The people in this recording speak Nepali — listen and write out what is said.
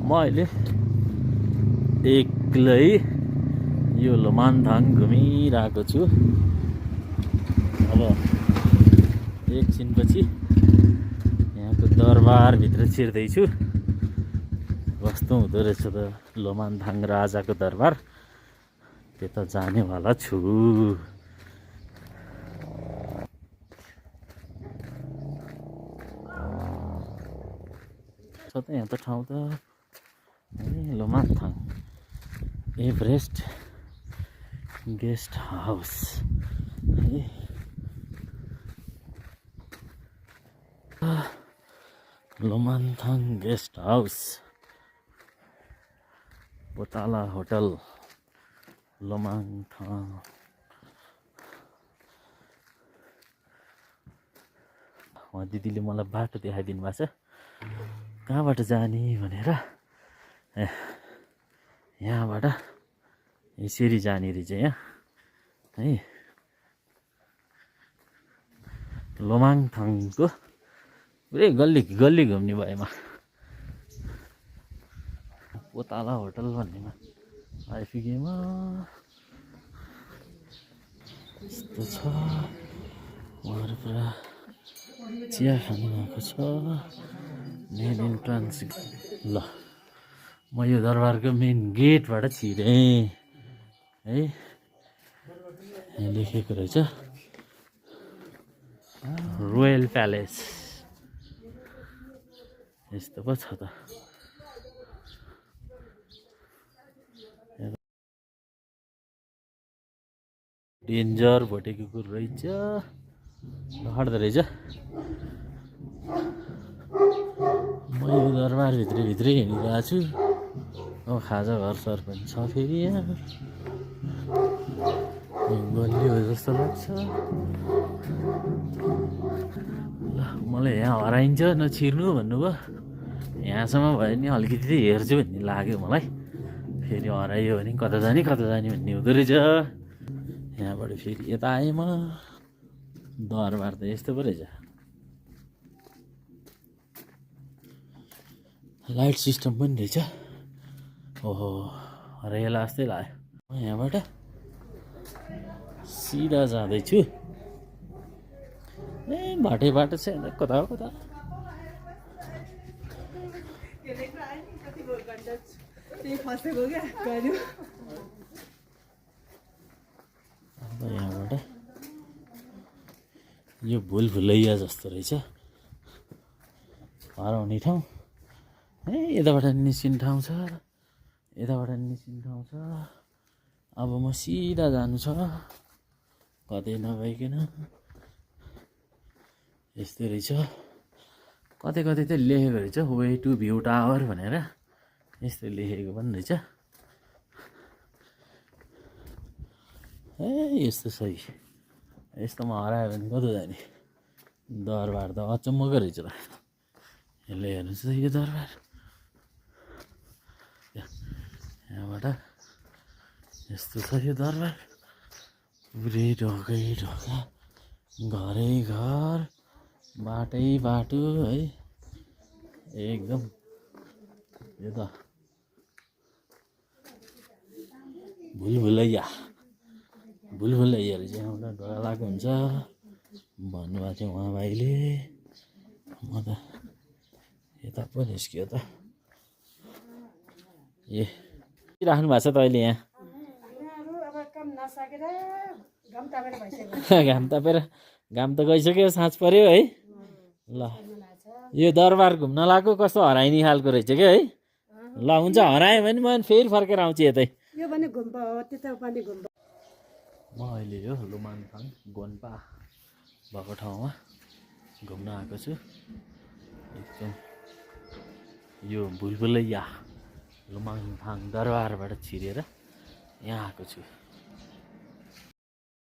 म अहिले एक्लै यो लोमानथाङ घुमिरहेको छु। अब एकछिनपछि यहाँको दरबारभित्र छिर्दैछु। कस्तो हुँदो रहेछ त लोमानथाङ राजाको दरबार, त्यता जानेवाला छु। छ त यहाँ त ठाउँ त लोमानथाङ एभरेस्ट गेस्ट हाउस है। लोमानथाङ गेस्ट हाउस, पोताला होटल लोमानथाङ। उहाँ दिदीले मलाई बाटो देखाइदिनु भएको छ कहाँबाट जाने भनेर। यहाँबाट यसरी जाने रहेछ यहाँ है। लोमानथाङको पुरै गल्ली गल्ली घुम्ने भएमा पोताला होटल भन्नेमा आइपुगेमा यस्तो छ। उहाँहरू पुरा चिया खानु भएको छ। मेन इन्ट्रान्स ल म यो दरबारको मेन गेटबाट छिरेँ है। यहाँ लेखेको रहेछ रोयल प्यालेस। यस्तो पो छ त। डेन्जर भोटे कुकुर रहेछ, हट्दो रहेछ। म यो दरबारभित्र भित्रै हिँडिरहेको छु। अब खाजा घर पनि छ फेरि यहाँ। गल्ली हो जस्तो लाग्छ। ल मलाई यहाँ हराइन्छ नछिर्नु भन्नुभयो। यहाँसम्म भयो नि अलिकति हेर्छु भन्ने लाग्यो मलाई। फेरि हरायो भने कता जाने भन्ने हुँदो रहेछ। यहाँबाट फेरि यता आएँ म। दरबार त यस्तो पो रहेछ। लाइट सिस्टम पनि रहेछ। ओहो हराइएला जस्तै लाग्यो। म यहाँबाट सिधा जाँदैछु। ए भाटे बाटो छ कता कता। अब यहाँबाट यो भुलभुलैया जस्तो रहेछ हराउने ठाउँ। ए यताबाट निस्किने ठाउँ छ, यताबाट निस्किने ठाउँ छ। अब म सिधा जानु छ कतै नभइकन। यस्तो रहेछ। कतै कतै त लेखेको रहेछ वे टु भ्यू टावर भनेर। यस्तो लेखेको पनि रहेछ। ए यस्तो सही यस्तोमा हरायो भने कता जाने। दरबार त अचम्मको रहेछ त। यसले हेर्नुहोस् त यो दरबार। यहाँबाट यस्तो छ यो दरबार। पुरै ढोकै ढोका, घरै घर, बाटै बाटो है। एकदम यो त भुलभुलैया भुलभुलैयाहरू चाहिँ यहाँबाट ढोका लगाएको हुन्छ भन्नुभएको थियो उहाँ भाइले। म त यता पो निस्क्यो त। ए राख्नु भएको छ त अहिले यहाँ। घाम त गइसक्यो साँझ पर्यो है। ल यो दरबार घुम्न लाग्यो कस्तो हराइने खालको रहेछ क्या है। ल हुन्छ हरायो भने म फेरि फर्केर आउँछु यतै। म अहिले यो लोमानथाङ गोन्पा भएको ठाउँमा घुम्न आएको छु। एकदम यो भुलभुलैया लोमानथाङ दरबारबाट छिरेर यहाँ आएको छु।